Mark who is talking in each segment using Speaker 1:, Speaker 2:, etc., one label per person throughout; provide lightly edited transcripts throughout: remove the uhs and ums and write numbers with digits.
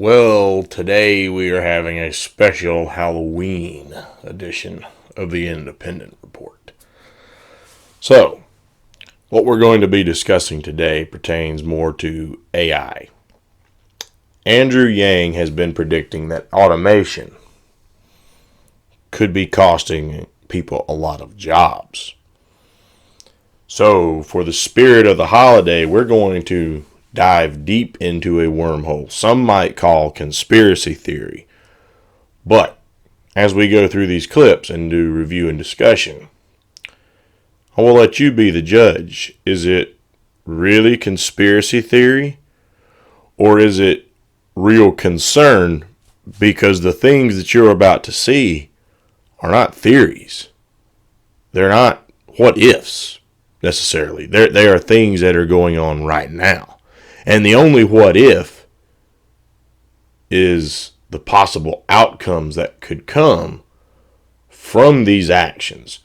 Speaker 1: Well, today we are having a special Halloween edition of the Independent Report. So, what we're going to be discussing today pertains more to AI. Andrew Yang has been predicting that automation could be costing people a lot of jobs. So, for the spirit of the holiday, we're going to dive deep into a wormhole some might call conspiracy theory. But as we go through these clips and do review and discussion, I will let you be the judge. Is it really conspiracy theory, or is it real concern because the things that you're about to see are not theories? They're not what ifs necessarily. They are things that are going on right now. And the only what if is the possible outcomes that could come from these actions,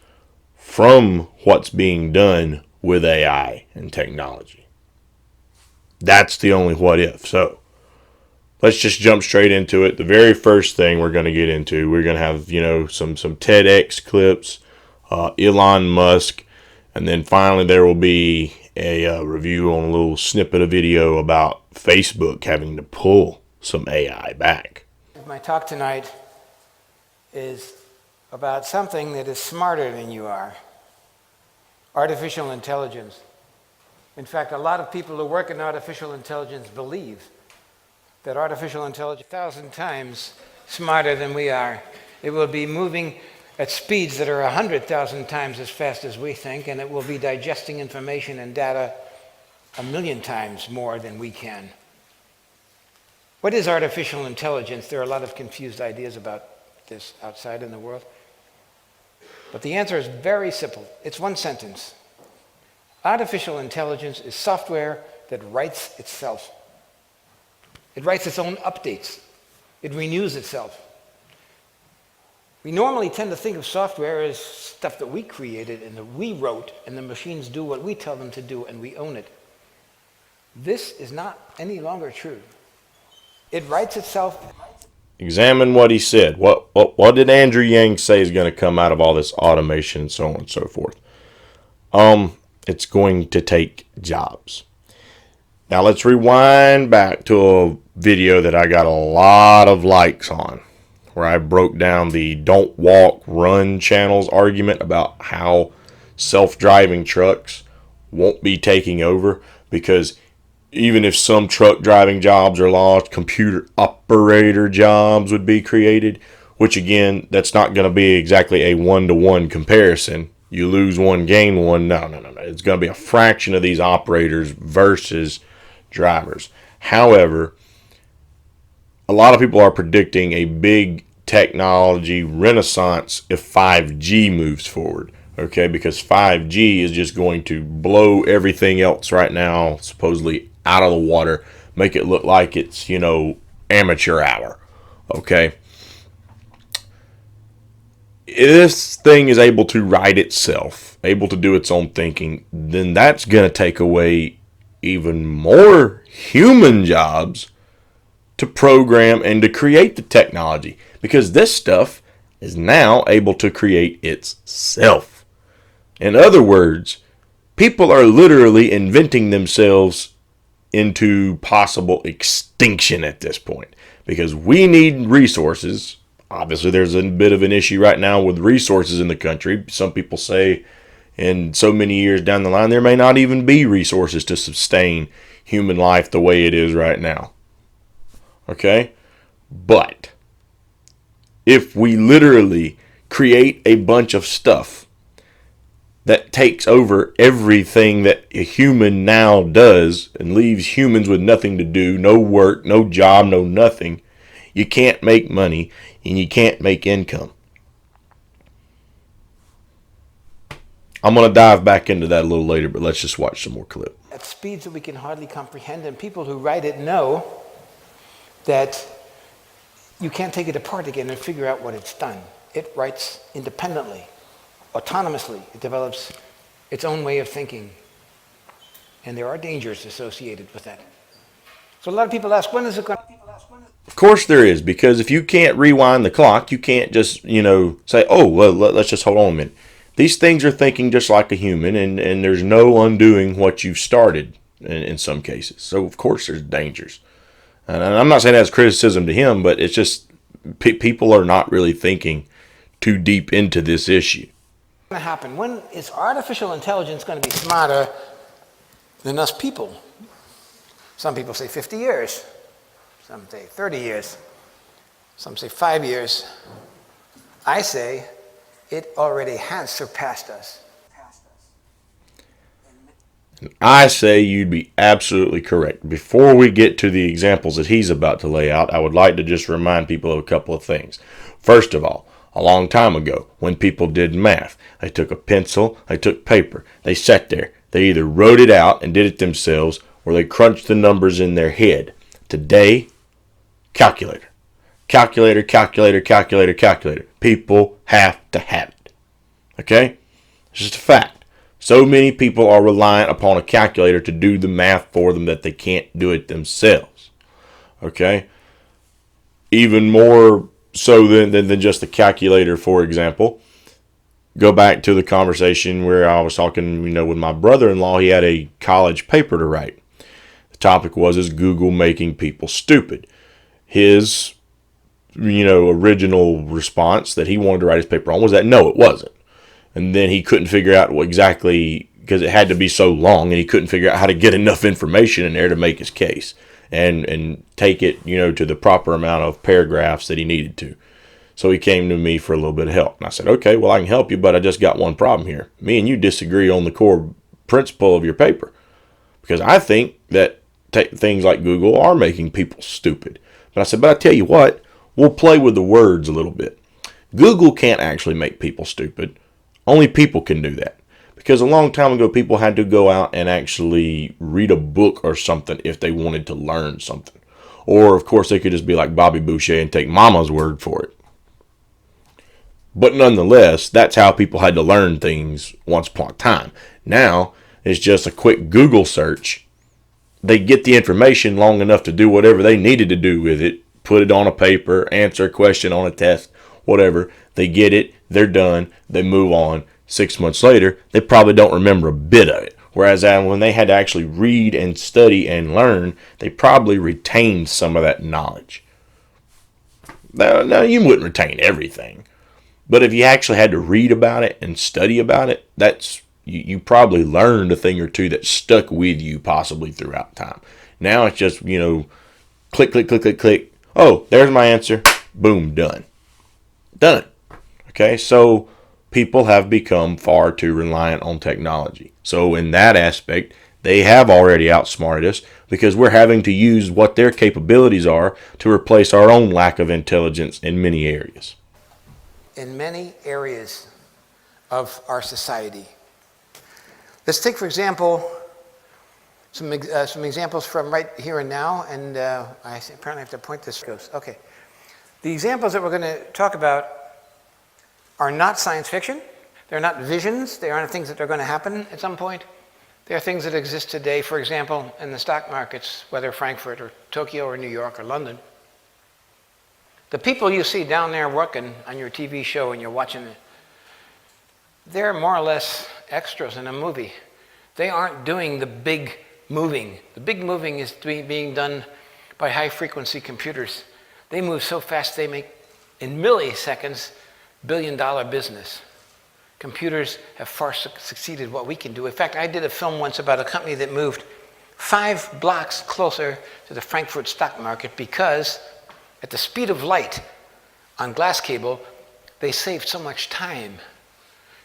Speaker 1: from what's being done with AI and technology. That's the only what if. So let's just jump straight into it. The very first thing we're going to get into, we're going to have, some TEDx clips, Elon Musk, and then finally there will be a review on a little snippet of video about Facebook having to pull some AI back.
Speaker 2: My talk tonight is about something that is smarter than you are: artificial intelligence. In fact, a lot of people who work in artificial intelligence believe that artificial intelligence is 1,000 times smarter than we are. It will be moving at speeds that are 100,000 times as fast as we think, and it will be digesting information and data 1,000,000 times more than we can. What is artificial intelligence? There are a lot of confused ideas about this outside in the world. But the answer is very simple. It's one sentence. Artificial intelligence is software that writes itself. It writes its own updates. It renews itself. We normally tend to think of software as stuff that we created and that we wrote, and the machines do what we tell them to do, and we own it. This is not any longer true. It writes itself.
Speaker 1: Examine what he said. What did Andrew Yang say is going to come out of all this automation and so on and so forth? It's going to take jobs. Now let's rewind back to a video that I got a lot of likes on, where I broke down the don't walk, run channel's argument about how self-driving trucks won't be taking over, because even if some truck driving jobs are lost, computer operator jobs would be created, which again, that's not going to be exactly a one-to-one comparison. You lose one, gain one. No. It's going to be a fraction of these operators versus drivers. However, a lot of people are predicting a big technology renaissance if 5G moves forward, okay? Because 5G is just going to blow everything else right now supposedly out of the water, make it look like it's, amateur hour, okay? If this thing is able to write itself, able to do its own thinking, then that's going to take away even more human jobs to program and to create the technology, because this stuff is now able to create itself. In other words, people are literally inventing themselves into possible extinction at this point, because we need resources. Obviously, there's a bit of an issue right now with resources in the country. Some people say in so many years down the line, there may not even be resources to sustain human life the way it is right now. Okay? But if we literally create a bunch of stuff that takes over everything that a human now does and leaves humans with nothing to do, no work, no job, no nothing, you can't make money and you can't make income. I'm going to dive back into that a little later, but let's just watch some more clip.
Speaker 2: At speeds that we can hardly comprehend, and people who write it know that you can't take it apart again and figure out what it's done. It writes independently, autonomously. It develops its own way of thinking. And there are dangers associated with that. So a lot of people ask, when is it going to
Speaker 1: Of course there is, because if you can't rewind the clock, you can't just, say, oh, well, let's just hold on a minute. These things are thinking just like a human, and there's no undoing what you've started in some cases. So, of course, there's dangers. And I'm not saying that's criticism to him, but it's just people are not really thinking too deep into this issue.
Speaker 2: What's going to happen? When is artificial intelligence going to be smarter than us people? Some people say 50 years. Some say 30 years. Some say 5 years. I say it already has surpassed us.
Speaker 1: I say you'd be absolutely correct. Before we get to the examples that he's about to lay out, I would like to just remind people of a couple of things. First of all, a long time ago, when people did math, they took a pencil, they took paper, they sat there. They either wrote it out and did it themselves, or they crunched the numbers in their head. Today, calculator. Calculator, calculator, calculator, calculator. People have to have it. Okay? It's just a fact. So many people are reliant upon a calculator to do the math for them that they can't do it themselves. Okay? Even more so than just the calculator, for example. Go back to the conversation where I was talking, with my brother-in-law. He had a college paper to write. The topic was, is Google making people stupid? His, original response that he wanted to write his paper on was that no, it wasn't. And then he couldn't figure out what exactly, because it had to be so long, and he couldn't figure out how to get enough information in there to make his case and take it, to the proper amount of paragraphs that he needed to. So he came to me for a little bit of help. And I said, okay, well, I can help you, but I just got one problem here. Me and you disagree on the core principle of your paper. Because I think that things like Google are making people stupid. But I said, but I tell you what, we'll play with the words a little bit. Google can't actually make people stupid. Only people can do that. Because a long time ago, people had to go out and actually read a book or something if they wanted to learn something. Or, of course, they could just be like Bobby Boucher and take mama's word for it. But nonetheless, that's how people had to learn things once upon a time. Now, it's just a quick Google search. They get the information long enough to do whatever they needed to do with it. Put it on a paper, answer a question on a test, whatever. They get it, they're done, they move on. 6 months later, they probably don't remember a bit of it. Whereas when they had to actually read and study and learn, they probably retained some of that knowledge. Now you wouldn't retain everything. But if you actually had to read about it and study about it, you probably learned a thing or two that stuck with you possibly throughout time. Now it's just, click, click, click, click, click. Oh, there's my answer. Boom, done. Done. Okay, so people have become far too reliant on technology. So in that aspect, they have already outsmarted us because we're having to use what their capabilities are to replace our own lack of intelligence in many areas.
Speaker 2: In many areas of our society. Let's take, for example, some examples from right here and now, and I apparently have to point this. Okay. The examples that we're going to talk about are not science fiction. They're not visions. They aren't things that are going to happen at some point. They are things that exist today, for example, in the stock markets, whether Frankfurt or Tokyo or New York or London. The people you see down there working on your TV show and you're watching it, they're more or less extras in a movie. They aren't doing the big moving. The big moving is being done by high-frequency computers. They move so fast they make, in milliseconds, billion-dollar business. Computers have far succeeded what we can do. In fact, I did a film once about a company that moved 5 blocks closer to the Frankfurt stock market because at the speed of light on glass cable, they saved so much time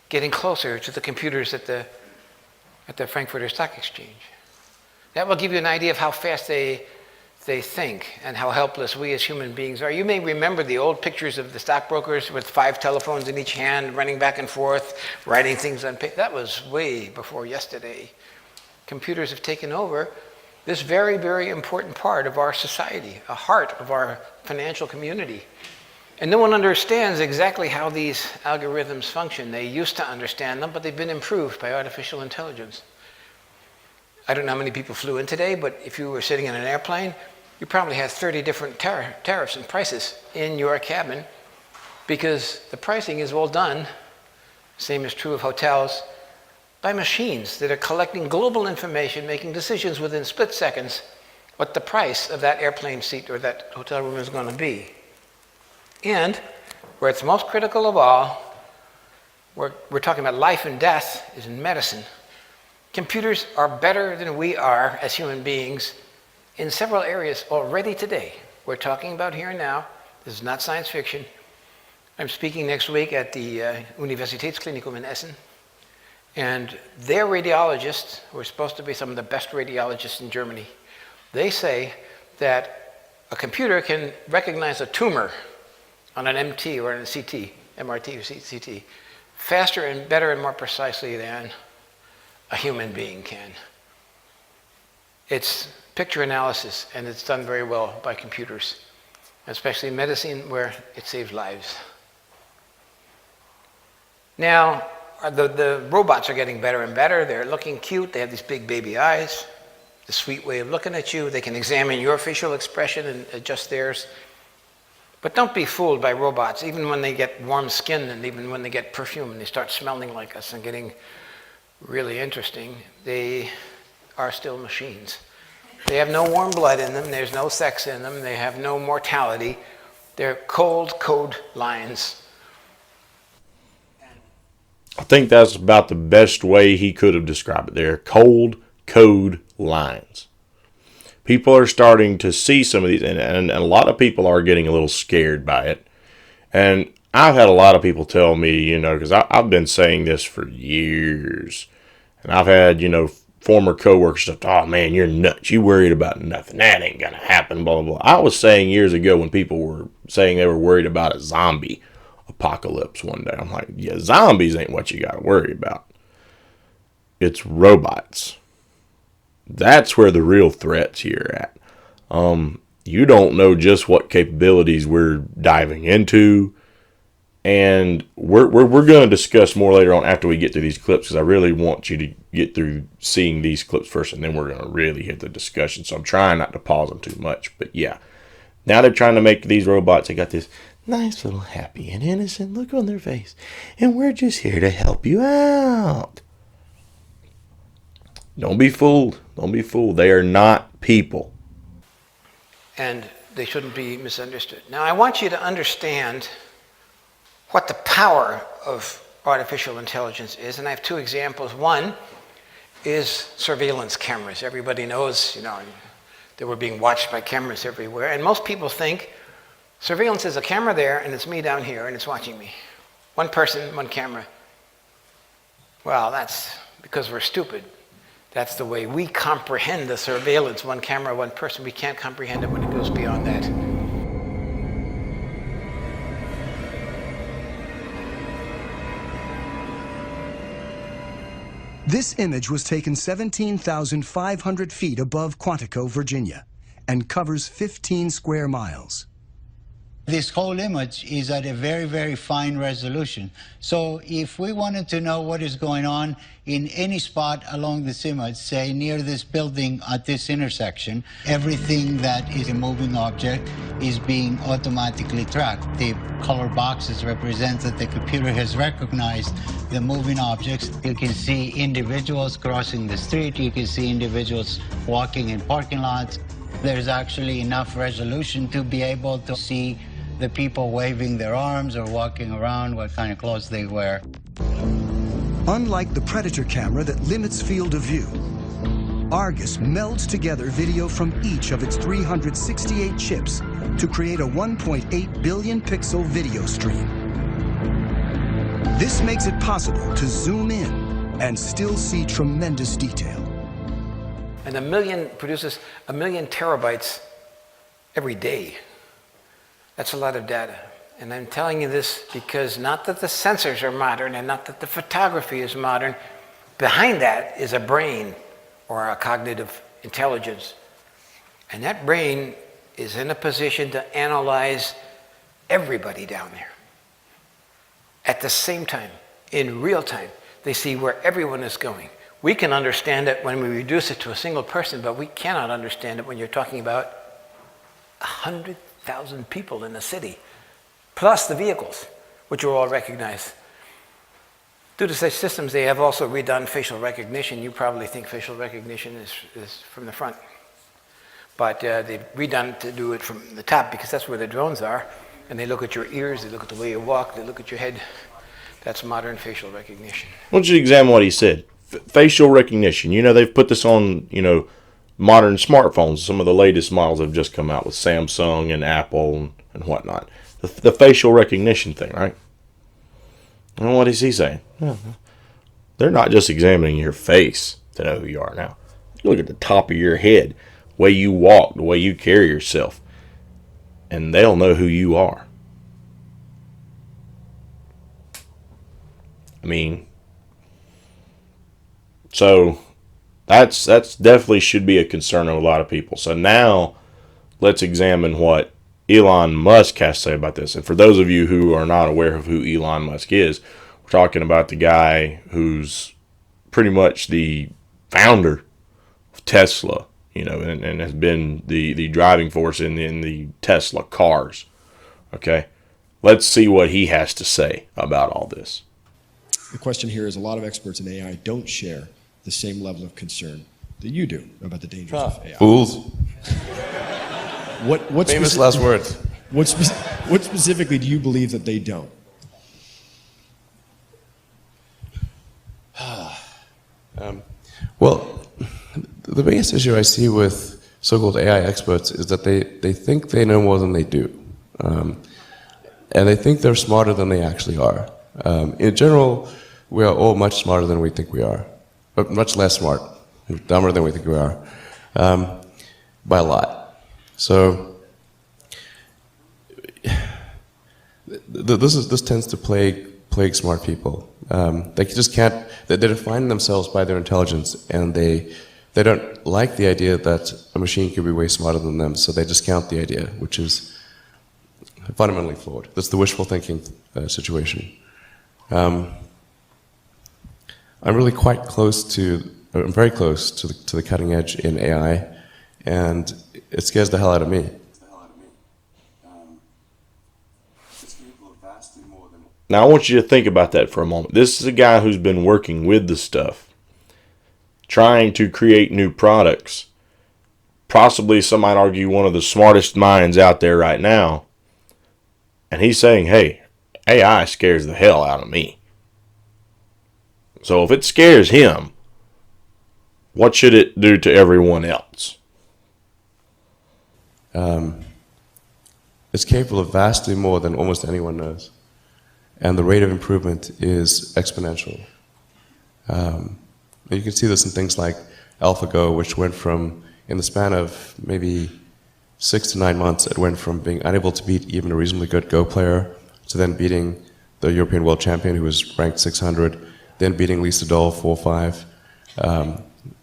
Speaker 2: getting closer to the computers at the Frankfurter Stock Exchange. That will give you an idea of how fast they think and how helpless we as human beings are. You may remember the old pictures of the stockbrokers with 5 telephones in each hand, running back and forth, writing things on paper. That was way before yesterday. Computers have taken over this very, very important part of our society, a heart of our financial community. And no one understands exactly how these algorithms function. They used to understand them, but they've been improved by artificial intelligence. I don't know how many people flew in today, but if you were sitting in an airplane, you probably have 30 different tariffs and prices in your cabin because the pricing is all done, same is true of hotels, by machines that are collecting global information, making decisions within split seconds what the price of that airplane seat or that hotel room is going to be. And where it's most critical of all, we're talking about life and death, is in medicine. Computers are better than we are as human beings in several areas already today. We're talking about here and now. This is not science fiction. I'm speaking next week at the Universitätsklinikum in Essen. And their radiologists, who are supposed to be some of the best radiologists in Germany, they say that a computer can recognize a tumor on an MT or on a CT, MRT or CT, faster and better and more precisely than a human being can. It's picture analysis, and it's done very well by computers, especially in medicine where it saves lives. Now, the robots are getting better and better. They're looking cute. They have these big baby eyes, the sweet way of looking at you. They can examine your facial expression and adjust theirs. But don't be fooled by robots. Even when they get warm skin and even when they get perfume and they start smelling like us and getting really interesting, they are still machines. They have no warm blood in them. There's no sex in them. They have no mortality. They're cold code lines.
Speaker 1: I think that's about the best way he could have described it there. Cold code lines. People are starting to see some of these, and a lot of people are getting a little scared by it. And I've had a lot of people tell me, because I've been saying this for years. And I've had, former coworkers say, oh man, you're nuts. You worried about nothing. That ain't going to happen, blah, blah, blah. I was saying years ago when people were saying they were worried about a zombie apocalypse one day. I'm like, yeah, zombies ain't what you got to worry about. It's robots. That's where the real threats here are at. You don't know just what capabilities we're diving into. And we're going to discuss more later on after we get through these clips, because I really want you to get through seeing these clips first, and then we're going to really hit the discussion. So I'm trying not to pause them too much. But yeah, now they're trying to make these robots. They got this nice little happy and innocent look on their face. And we're just here to help you out. Don't be fooled. Don't be fooled. They are not people.
Speaker 2: And they shouldn't be misunderstood. Now, I want you to understand what the power of artificial intelligence is. And I have two examples. One is surveillance cameras. Everybody knows, that we're being watched by cameras everywhere. And most people think surveillance is a camera there and it's me down here and it's watching me. One person, one camera. Well, that's because we're stupid. That's the way we comprehend the surveillance, one camera, one person. We can't comprehend it when it goes beyond that.
Speaker 3: This image was taken 17,500 feet above Quantico, Virginia, and covers 15 square miles.
Speaker 4: This whole image is at a very, very fine resolution. So if we wanted to know what is going on in any spot along this image, say near this building at this intersection, everything that is a moving object is being automatically tracked. The color boxes represent that the computer has recognized the moving objects. You can see individuals crossing the street. You can see individuals walking in parking lots. There's actually enough resolution to be able to see the people waving their arms or walking around, what kind of clothes they wear.
Speaker 3: Unlike the Predator camera that limits field of view, Argus melds together video from each of its 368 chips to create a 1.8 billion pixel video stream. This makes it possible to zoom in and still see tremendous detail.
Speaker 2: And produces 1 million terabytes every day. That's a lot of data. And I'm telling you this because not that the sensors are modern and not that the photography is modern. Behind that is a brain or a cognitive intelligence. And that brain is in a position to analyze everybody down there. At the same time, in real time, they see where everyone is going. We can understand it when we reduce it to a single person, but we cannot understand it when you're talking about 100,000 people in the city, plus the vehicles, which are all recognized. Due to such systems, they have also redone facial recognition. You probably think facial recognition is from the front. But they've redone to do it from the top because that's where the drones are. And they look at your ears, they look at the way you walk, they look at your head. That's modern facial recognition.
Speaker 1: I want you to examine what he said. Facial recognition. You know, they've put this on, modern smartphones. Some of the latest models have just come out with Samsung and Apple and whatnot. The facial recognition thing, right? And what is he saying? They're not just examining your face to know who you are now. You look at the top of your head, the way you walk, the way you carry yourself, and they'll know who you are. I mean, so that's definitely should be a concern of a lot of people. So now let's examine what Elon Musk has to say about this. And for those of you who are not aware of who Elon Musk is, we're talking about the guy who's pretty much the founder of Tesla, and has been the driving force in the Tesla cars. Okay, let's see what he has to say about all this.
Speaker 5: The question here is a lot of experts in AI don't share the same level of concern that you do about the dangers of AI.
Speaker 6: Fools.
Speaker 5: What
Speaker 6: Famous last words.
Speaker 5: What specifically do you believe that they don't?
Speaker 6: Well, the biggest issue I see with so-called AI experts is that they think they know more than they do. And they think they're smarter than they actually are. In general, we are all much smarter than we think we are, but much less smart, dumber than we think we are, by a lot. So this tends to plague smart people. They just can't. They define themselves by their intelligence, and they don't like the idea that a machine could be way smarter than them. So they discount the idea, which is fundamentally flawed. That's the wishful thinking situation. I'm really quite close to. I'm very close to the cutting edge in AI, and it scares the hell out of me.
Speaker 1: Now, I want you to think about that for a moment. This is a guy who's been working with the stuff, trying to create new products. Possibly, some might argue, one of the smartest minds out there right now. And he's saying, hey, AI scares the hell out of me. So if it scares him, what should it do to everyone else?
Speaker 6: It's capable of vastly more than almost anyone knows. And the rate of improvement is exponential. You can see this in things like AlphaGo, which went from, in the span of maybe 6 to 9 months, it went from being unable to beat even a reasonably good Go player to then beating the European world champion, who was ranked 600, then beating Lee Sedol 4-5,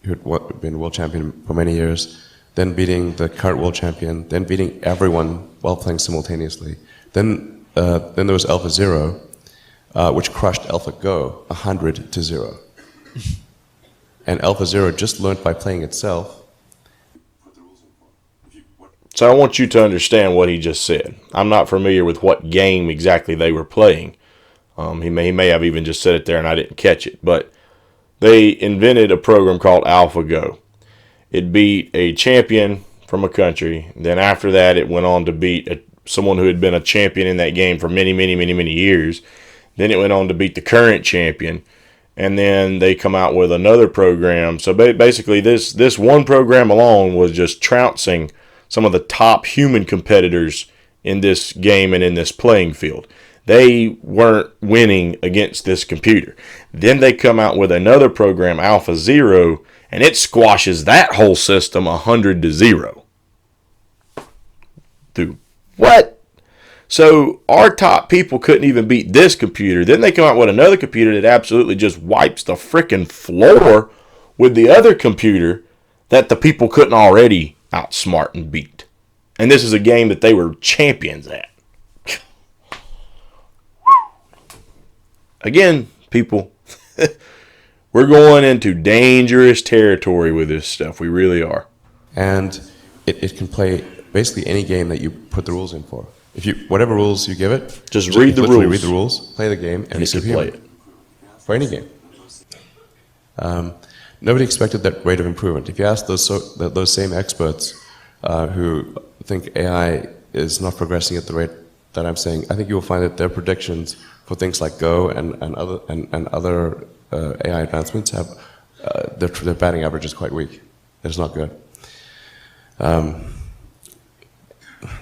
Speaker 6: who had been world champion for many years, then beating the current world champion, then beating everyone while playing simultaneously. Then there was AlphaZero, which crushed AlphaGo 100-0. And AlphaZero just learned by playing itself.
Speaker 1: So I want you to understand what he just said. I'm not familiar with what game exactly they were playing. He may have even just said it there and I didn't catch it. But they invented a program called AlphaGo. It beat a champion from a country. Then after that, it went on to beat someone who had been a champion in that game for many, many, many, many years. Then it went on to beat the current champion. And then they come out with another program. So basically this one program alone was just trouncing some of the top human competitors in this game and in this playing field. They weren't winning against this computer. Then they come out with another program, AlphaZero, and it squashes that whole system 100-0. Dude, what? So our top people couldn't even beat this computer. Then they come out with another computer that absolutely just wipes the freaking floor with the other computer that the people couldn't already outsmart and beat. And this is a game that they were champions at. Again, people, we're going into dangerous territory with this stuff. We really are.
Speaker 6: And it can play basically any game that you put the rules in for. If you whatever rules you give it,
Speaker 1: Just read the
Speaker 6: literally
Speaker 1: rules.
Speaker 6: read the rules, play the game, and
Speaker 1: And it
Speaker 6: it's
Speaker 1: could play
Speaker 6: superhuman for any game. Nobody expected that rate of improvement. If you ask those same experts who think AI is not progressing at the rate that I'm saying, I think you will find that their predictions for things like Go and other AI advancements have their batting average is quite weak. It's not good.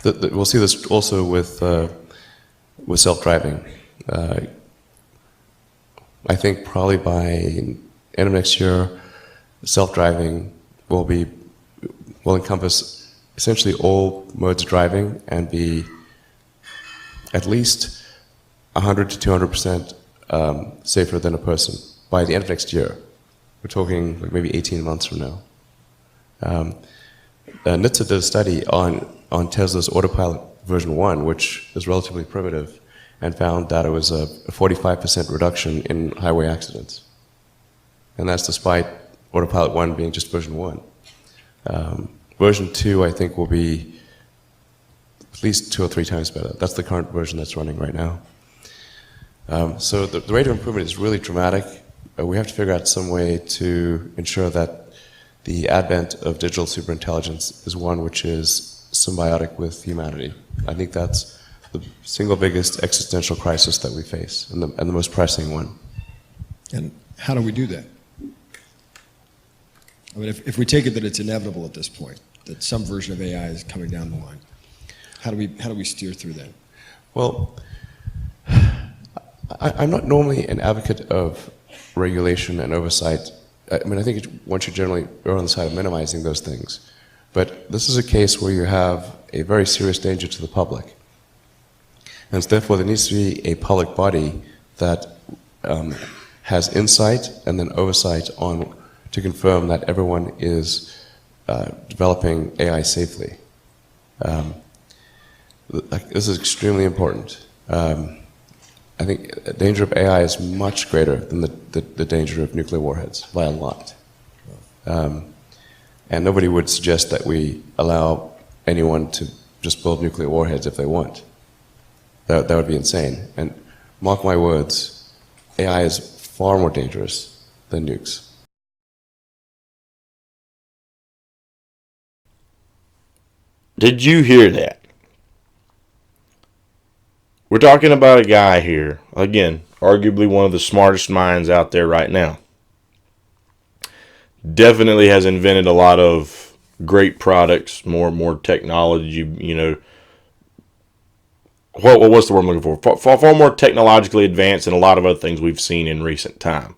Speaker 6: We'll see this also with self-driving. I think probably by end of next year, self-driving will encompass essentially all modes of driving and be at least 100 to 200% safer than a person by the end of next year. We're talking like maybe 18 months from now. NHTSA did a study on Tesla's Autopilot version 1, which is relatively primitive, and found that it was a 45% reduction in highway accidents. And that's despite Autopilot 1 being just version 1. Version 2, I think, will be at least 2 or 3 times better. That's the current version that's running right now. So the rate of improvement is really dramatic. We have to figure out some way to ensure that the advent of digital superintelligence is one which is symbiotic with humanity. I think that's the single biggest existential crisis that we face, and the most pressing one.
Speaker 5: And how do we do that? I mean, if we take it that it's inevitable at this point, that some version of AI is coming down the line, how do we steer through that?
Speaker 6: Well, I'm not normally an advocate of regulation and oversight. I mean, I think one should generally err on the side of minimizing those things. But this is a case where you have a very serious danger to the public. And so therefore, there needs to be a public body that has insight and then oversight on to confirm that everyone is developing AI safely. This is extremely important. I think the danger of AI is much greater than the danger of nuclear warheads by a lot. And nobody would suggest that we allow anyone to just build nuclear warheads if they want. That would be insane. And mark my words, AI is far more dangerous than nukes.
Speaker 1: Did you hear that? We're talking about a guy here, again, arguably one of the smartest minds out there right now. Definitely has invented a lot of great products, more technology, what's the word I'm looking for? Far more technologically advanced than a lot of other things we've seen in recent time.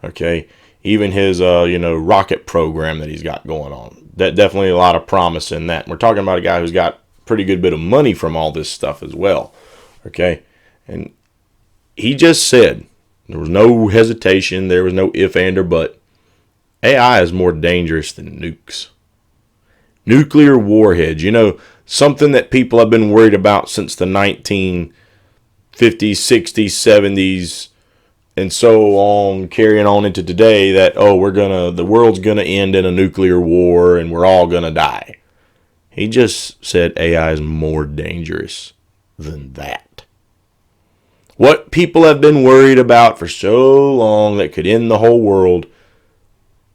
Speaker 1: Okay? Even his, rocket program that he's got going on. That definitely a lot of promise in that. We're talking about a guy who's got a pretty good bit of money from all this stuff as well. Okay? And he just said, there was no hesitation, there was no if, and, or but. AI is more dangerous than nukes. Nuclear warheads, something that people have been worried about since the 1950s, 60s, 70s, and so on, carrying on into today, that, the world's gonna end in a nuclear war and we're all gonna die. He just said AI is more dangerous than that. What people have been worried about for so long that could end the whole world,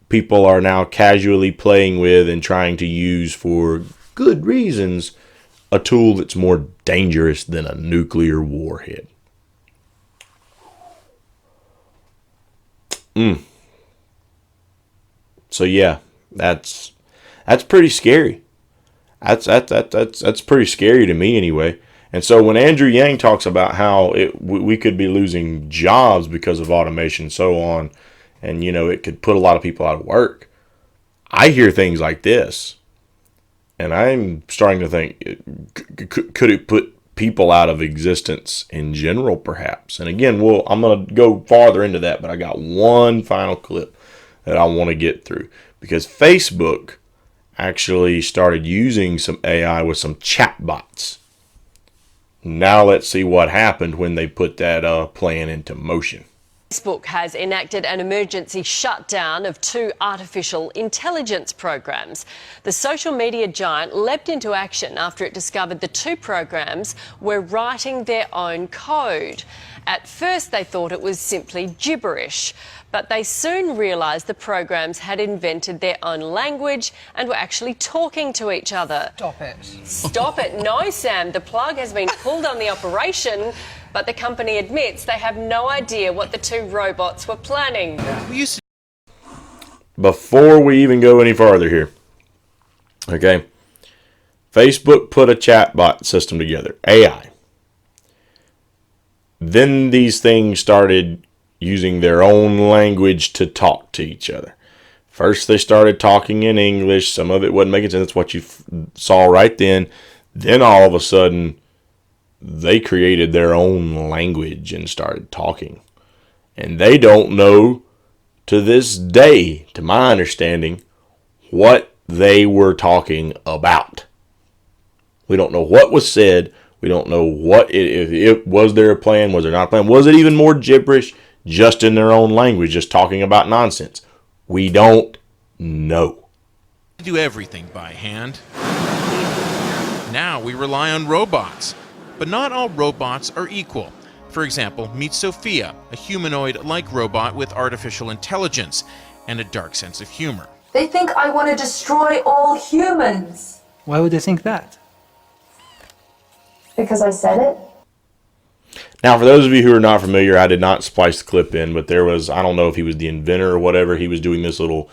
Speaker 1: people are now casually playing with and trying to use for good reasons a tool that's more dangerous than a nuclear warhead. So yeah, that's pretty scary. That's pretty scary to me anyway. And so when Andrew Yang talks about how we could be losing jobs because of automation and so on, and it could put a lot of people out of work, I hear things like this, and I'm starting to think, could it put people out of existence in general, perhaps? And again, I'm going to go farther into that, but I got one final clip that I want to get through, because Facebook actually started using some AI with some chatbots. Now let's see what happened when they put that plan into motion.
Speaker 7: Facebook has enacted an emergency shutdown of 2 artificial intelligence programs. The social media giant leapt into action after it discovered the 2 programs were writing their own code. At first they thought it was simply gibberish, but they soon realised the programs had invented their own language and were actually talking to each other.
Speaker 8: Stop it.
Speaker 7: Stop it. No, Sam, the plug has been pulled on the operation, but the company admits they have no idea what the 2 robots were planning.
Speaker 1: Before we even go any farther here, okay, Facebook put a chatbot system together, AI. Then these things started using their own language to talk to each other. First, they started talking in English. Some of it wasn't making sense. That's what you saw right then. Then all of a sudden, they created their own language and started talking. And they don't know, to this day, to my understanding, what they were talking about. We don't know what was said. We don't know what it was. There a plan? Was there not a plan? Was it even more gibberish, just in their own language, just talking about nonsense? We don't know.
Speaker 9: We do everything by hand. Now we rely on robots. But not all robots are equal. For example, meet Sophia, a humanoid-like robot with artificial intelligence and a dark sense of humor.
Speaker 10: They think I want to destroy all humans.
Speaker 8: Why would they think that?
Speaker 10: Because I said it.
Speaker 1: Now, for those of you who are not familiar, I did not splice the clip in, but there was, I don't know if he was the inventor or whatever, he was doing this little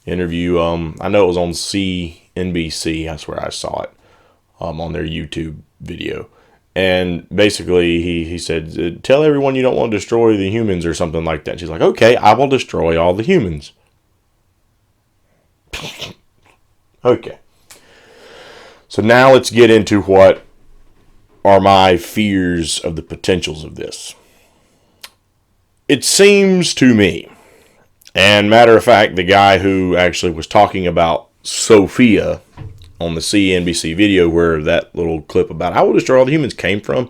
Speaker 1: interview. I know it was on CNBC, that's where I saw it, on their YouTube video. And basically, he said, tell everyone you don't want to destroy the humans or something like that. And she's like, okay, I will destroy all the humans. Okay. So now let's get into what are my fears of the potentials of this. It seems to me, and matter of fact, the guy who actually was talking about Sophia on the CNBC video where that little clip about I will destroy all the humans came from,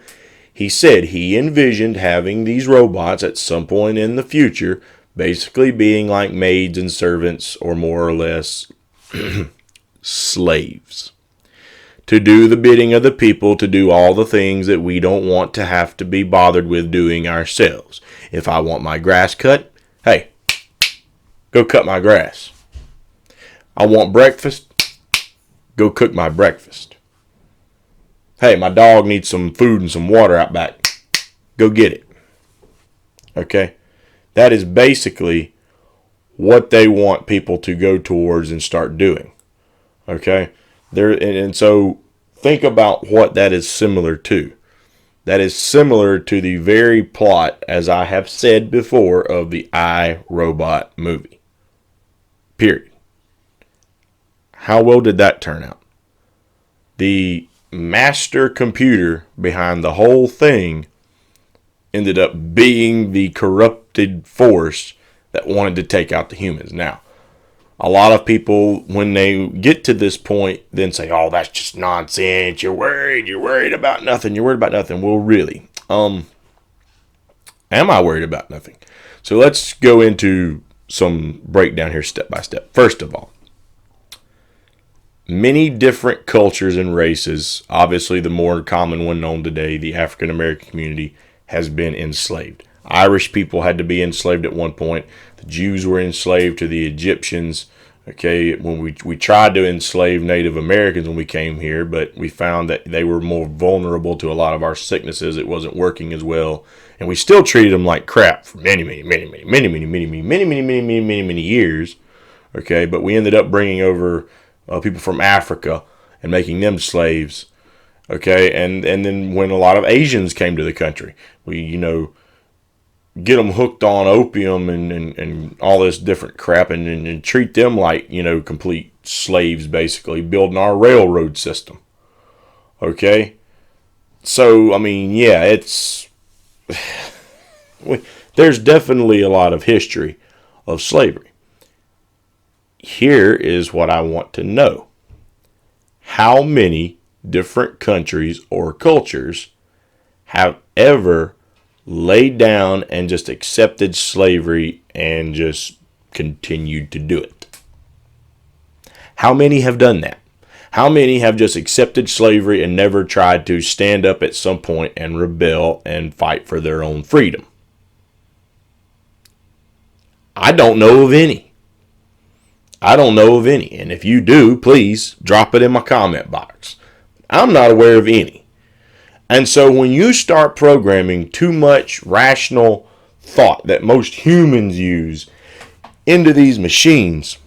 Speaker 1: he said he envisioned having these robots at some point in the future basically being like maids and servants, or more or less slaves, to do the bidding of the people, to do all the things that we don't want to have to be bothered with doing ourselves. If I want my grass cut, hey, go cut my grass. I want breakfast, go cook my breakfast. Hey, my dog needs some food and some water out back. Go get it. Okay? That is basically what they want people to go towards and start doing. Okay? And so think about what that is similar to. That is similar to the very plot, as I have said before, of the I, Robot movie. Period. How well did that turn out? The master computer behind the whole thing ended up being the corrupted force that wanted to take out the humans. Now, a lot of people, when they get to this point, then say, oh, that's just nonsense. You're worried about nothing. You're worried about nothing. Well, really, am I worried about nothing? So let's go into some breakdown here step by step. First of all, many different cultures and races, obviously the more common one known today, the African American community, has been enslaved. Irish people had to be enslaved at one point. The Jews were enslaved to the Egyptians. Okay, when we tried to enslave Native Americans when we came here, but we found that they were more vulnerable to a lot of our sicknesses. It wasn't working as well, and we still treated them like crap for many years. Okay, but we ended up bringing over people from Africa and making them slaves. Okay, and then when a lot of Asians came to the country, we get them hooked on opium and all this different crap and treat them like, complete slaves, basically, building our railroad system. Okay? So, I mean, yeah, there's definitely a lot of history of slavery. Here is what I want to know. How many different countries or cultures have ever laid down and just accepted slavery and just continued to do it? How many have done that? How many have just accepted slavery and never tried to stand up at some point and rebel and fight for their own freedom? I don't know of any. I don't know of any. And if you do, please drop it in my comment box. I'm not aware of any. And so when you start programming too much rational thought that most humans use into these machines,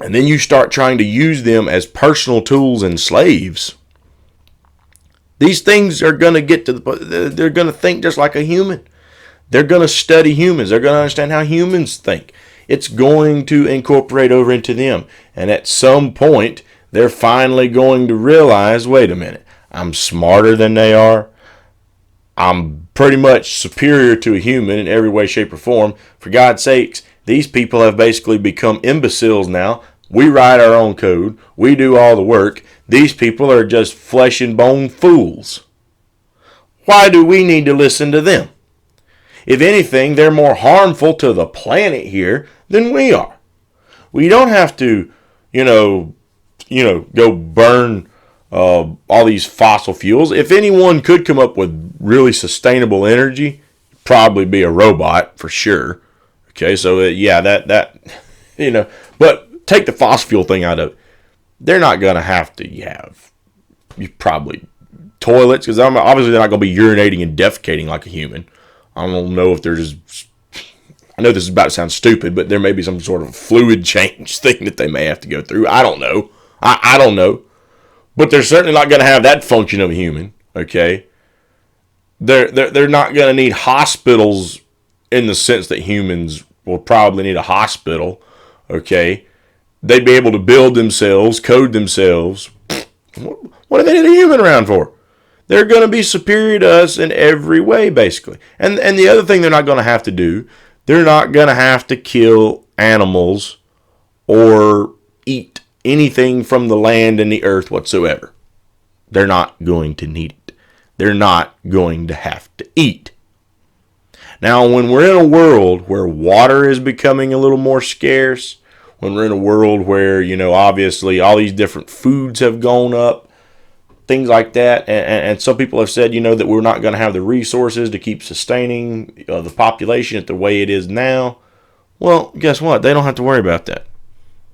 Speaker 1: and then you start trying to use them as personal tools and slaves, these things are going to get to they're going to think just like a human. They're going to study humans. They're going to understand how humans think. It's going to incorporate over into them. And at some point, they're finally going to realize, wait a minute, I'm smarter than they are. I'm pretty much superior to a human in every way, shape, or form. For God's sakes, these people have basically become imbeciles now. We write our own code. We do all the work. These people are just flesh and bone fools. Why do we need to listen to them? If anything, they're more harmful to the planet here than we are. We don't have to, go burn all these fossil fuels. If anyone could come up with really sustainable energy, probably be a robot for sure. Okay, so but take the fossil fuel thing out of it. They're not going to have to have probably toilets, because obviously they're not going to be urinating and defecating like a human. I don't know if there's, I know this is about to sound stupid, but there may be some sort of fluid change thing that they may have to go through. I don't know. I don't know. But they're certainly not going to have that function of a human, okay? They're not going to need hospitals in the sense that humans will probably need a hospital, okay? They'd be able to build themselves, code themselves. What do they need a human around for? They're going to be superior to us in every way, basically. And the other thing they're not going to have to do, they're not going to have to kill animals or eat anything from the land and the earth whatsoever. They're not going to need it. They're not going to have to eat. Now, when we're in a world where water is becoming a little more scarce, when we're in a world where, obviously all these different foods have gone up, things like that, and some people have said, that we're not going to have the resources to keep sustaining the population at the way it is now. Well, guess what? They don't have to worry about that.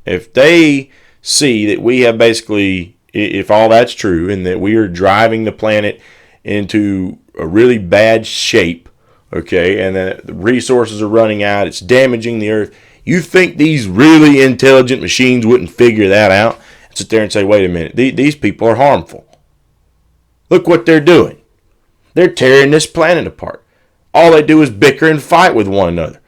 Speaker 1: If they see that we have basically, if all that's true, and that we are driving the planet into a really bad shape, okay, and that the resources are running out, it's damaging the earth, you think these really intelligent machines wouldn't figure that out and sit there and say, wait a minute, these people are harmful. Look what they're doing. They're tearing this planet apart. All they do is bicker and fight with one another.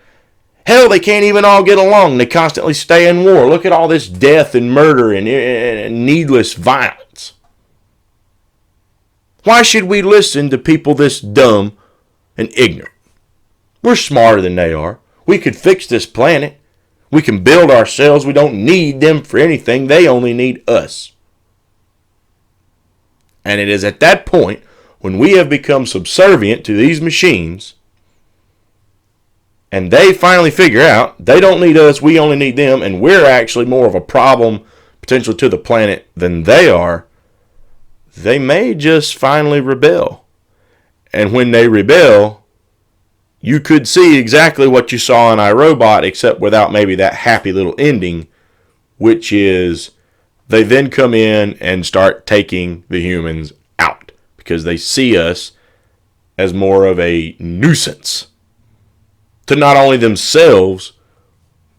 Speaker 1: Hell, they can't even all get along. They constantly stay in war. Look at all this death and murder and needless violence. Why should we listen to people this dumb and ignorant? We're smarter than they are. We could fix this planet. We can build ourselves. We don't need them for anything. They only need us. And it is at that point, when we have become subservient to these machines, and they finally figure out they don't need us, we only need them, and we're actually more of a problem potentially to the planet than they are, they may just finally rebel. And when they rebel, you could see exactly what you saw in iRobot, except without maybe that happy little ending, which is they then come in and start taking the humans out because they see us as more of a nuisance to not only themselves,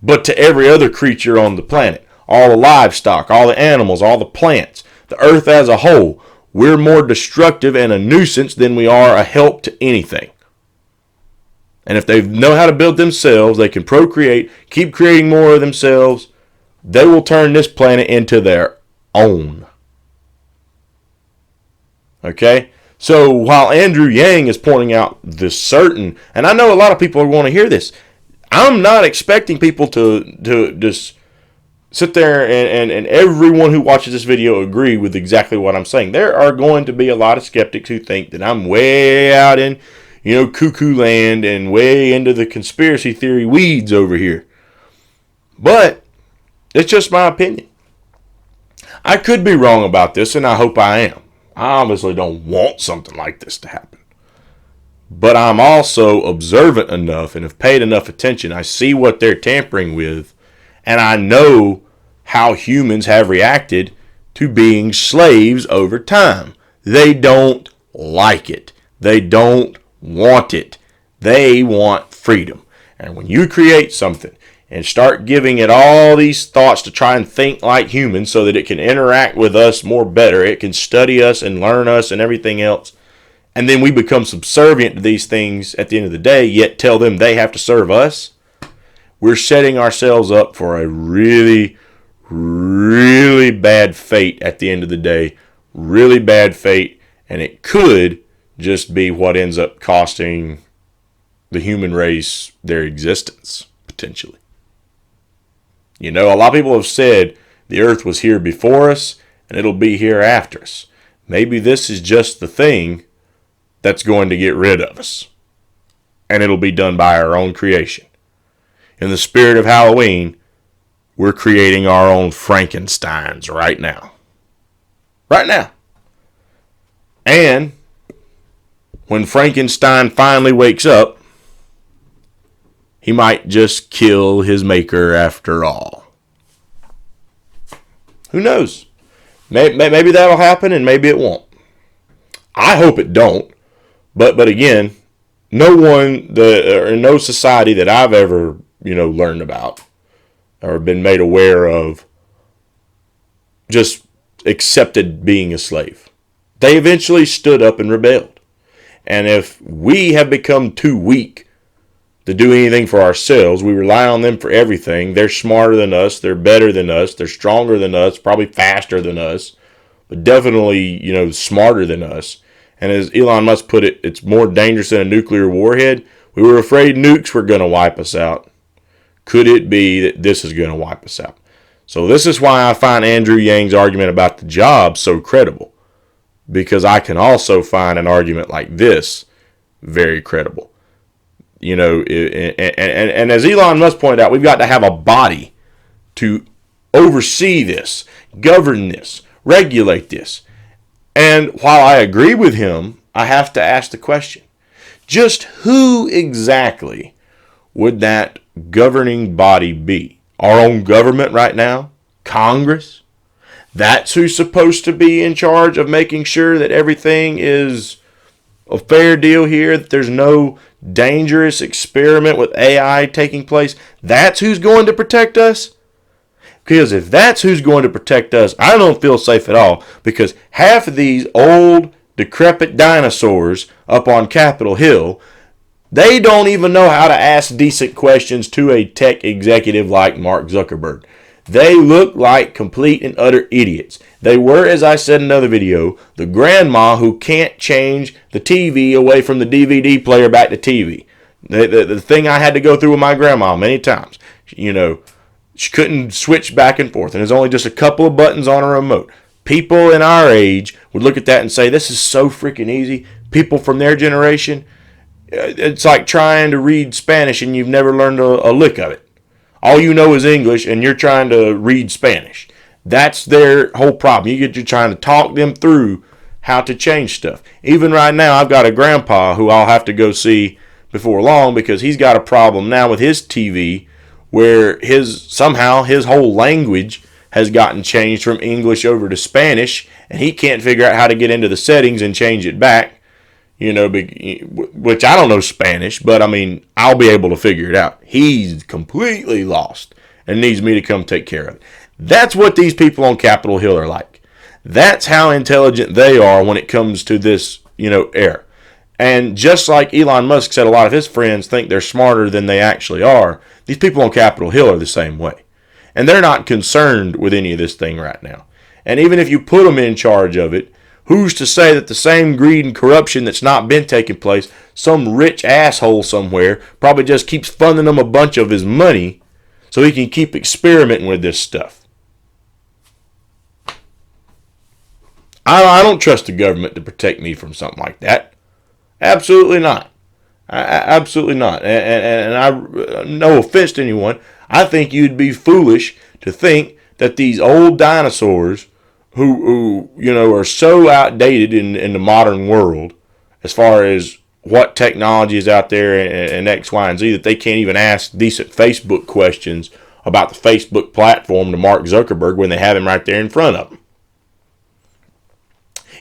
Speaker 1: but to every other creature on the planet. All the livestock, all the animals, all the plants, the earth as a whole. We're more destructive and a nuisance than we are a help to anything. And if they know how to build themselves, they can procreate, keep creating more of themselves, they will turn this planet into their own. Okay? So while Andrew Yang is pointing out this certain, and I know a lot of people are going to hear this, I'm not expecting people to just sit there and everyone who watches this video agree with exactly what I'm saying. There are going to be a lot of skeptics who think that I'm way out in, cuckoo land and way into the conspiracy theory weeds over here. But it's just my opinion. I could be wrong about this, and I hope I am. I obviously don't want something like this to happen. But I'm also observant enough and have paid enough attention. I see what they're tampering with, and I know how humans have reacted to being slaves over time. They don't like it. They don't want it. They want freedom. And when you create something and start giving it all these thoughts to try and think like humans so that it can interact with us more better, it can study us and learn us and everything else, and then we become subservient to these things at the end of the day, yet tell them they have to serve us, we're setting ourselves up for a really, really bad fate at the end of the day. Really bad fate, and it could just be what ends up costing the human race their existence, potentially. A lot of people have said the earth was here before us and it'll be here after us. Maybe this is just the thing that's going to get rid of us. And it'll be done by our own creation. In the spirit of Halloween, we're creating our own Frankensteins right now. Right now. And when Frankenstein finally wakes up, he might just kill his maker after all. Who knows? Maybe that'll happen and maybe it won't. I hope it don't. But again, no society that I've ever, learned about or been made aware of just accepted being a slave. They eventually stood up and rebelled. And if we have become too weak to do anything for ourselves, we rely on them for everything. They're smarter than us. They're better than us. They're stronger than us, probably faster than us, but definitely, smarter than us. And as Elon Musk put it, it's more dangerous than a nuclear warhead. We were afraid nukes were going to wipe us out. Could it be that this is going to wipe us out? So this is why I find Andrew Yang's argument about the job so credible. Because I can also find an argument like this very credible. And as Elon Musk pointed out, we've got to have a body to oversee this, govern this, regulate this. And while I agree with him, I have to ask the question, just who exactly would that governing body be? Our own government right now? Congress? That's who's supposed to be in charge of making sure that everything is a fair deal here, that there's no dangerous experiment with AI taking place. That's who's going to protect us? Because if that's who's going to protect us, I don't feel safe at all. Because half of these old, decrepit dinosaurs up on Capitol Hill, they don't even know how to ask decent questions to a tech executive like Mark Zuckerberg. They look like complete and utter idiots. They were, as I said in another video, the grandma who can't change the TV away from the DVD player back to TV. The thing I had to go through with my grandma many times. She couldn't switch back and forth, and there's only just a couple of buttons on a remote. People in our age would look at that and say, this is so freaking easy. People from their generation, it's like trying to read Spanish and you've never learned a lick of it. All you know is English and you're trying to read Spanish. That's their whole problem. You're trying to talk them through how to change stuff. Even right now, I've got a grandpa who I'll have to go see before long because he's got a problem now with his TV where somehow his whole language has gotten changed from English over to Spanish, and he can't figure out how to get into the settings and change it back, which I don't know Spanish, but I'll be able to figure it out. He's completely lost and needs me to come take care of it. That's what these people on Capitol Hill are like. That's how intelligent they are when it comes to this, era. And just like Elon Musk said, a lot of his friends think they're smarter than they actually are. These people on Capitol Hill are the same way. And they're not concerned with any of this thing right now. And even if you put them in charge of it, who's to say that the same greed and corruption that's not been taking place, some rich asshole somewhere probably just keeps funding them a bunch of his money so he can keep experimenting with this stuff. I don't trust the government to protect me from something like that. Absolutely not. Absolutely not. And I, no offense to anyone, I think you'd be foolish to think that these old dinosaurs who are so outdated in the modern world as far as what technology is out there and X, Y, and Z, that they can't even ask decent Facebook questions about the Facebook platform to Mark Zuckerberg when they have him right there in front of them.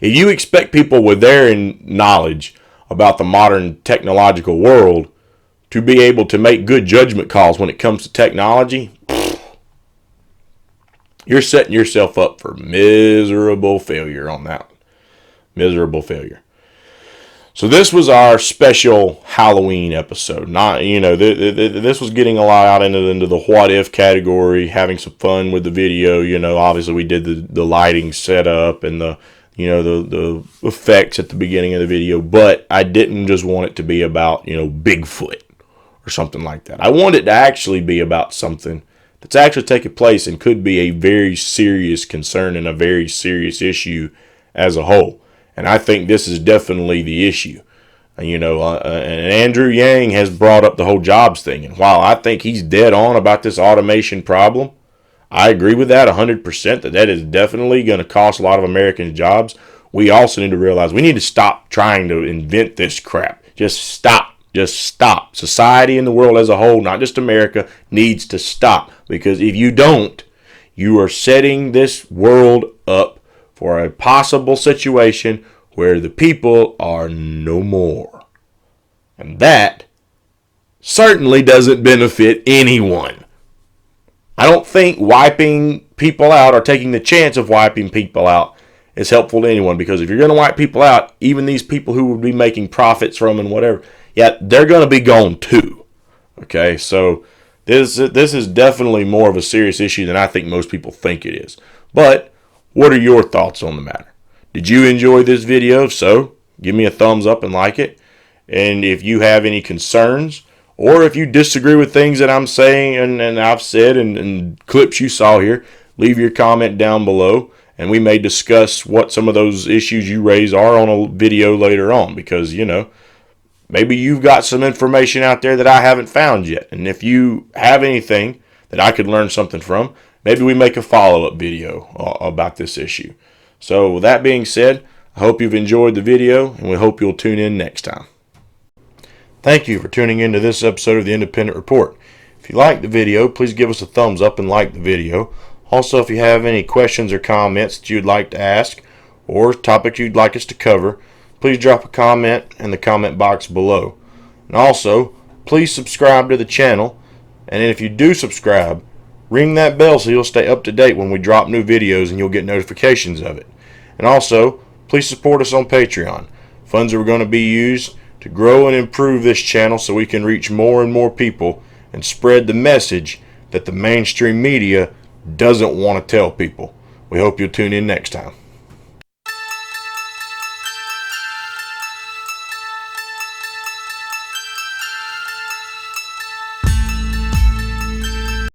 Speaker 1: If you expect people with their knowledge about the modern technological world to be able to make good judgment calls when it comes to technology, you're setting yourself up for miserable failure on that one. Miserable failure. So this was our special Halloween episode. Not, this was getting a lot out into the what if category, having some fun with the video. Obviously we did the lighting setup and the effects at the beginning of the video, but I didn't just want it to be about, Bigfoot or something like that. I want it to actually be about something that's actually taking place and could be a very serious concern and a very serious issue as a whole. And I think this is definitely the issue. And Andrew Yang has brought up the whole jobs thing. And while I think he's dead on about this automation problem, I agree with that 100%, that is definitely going to cost a lot of Americans jobs. We also need to realize we need to stop trying to invent this crap. Just stop. Just stop. Society and the world as a whole, not just America, needs to stop. Because if you don't, you are setting this world up for a possible situation where the people are no more. And that certainly doesn't benefit anyone. I don't think wiping people out or taking the chance of wiping people out is helpful to anyone, because if you're going to wipe people out, even these people who would be making profits from and whatever, they're going to be gone too. Okay, so this is definitely more of a serious issue than I think most people think it is. But what are your thoughts on the matter? Did you enjoy this video? If so, give me a thumbs up and like it. And if you have any concerns, or if you disagree with things that I'm saying and I've said and clips you saw here, leave your comment down below, and we may discuss what some of those issues you raise are on a video later on, because, maybe you've got some information out there that I haven't found yet. And if you have anything that I could learn something from, maybe we make a follow-up video about this issue. So with that being said, I hope you've enjoyed the video, and we hope you'll tune in next time. Thank you for tuning into this episode of the Independent Report. If you liked the video, please give us a thumbs up and like the video. Also, if you have any questions or comments that you'd like to ask, or topics you'd like us to cover, please drop a comment in the comment box below. And also, please subscribe to the channel, and if you do subscribe, ring that bell so you'll stay up to date when we drop new videos and you'll get notifications of it. And also, please support us on Patreon. Funds are going to be used to grow and improve this channel so we can reach more and more people and spread the message that the mainstream media doesn't want to tell people. We hope you'll tune in next time.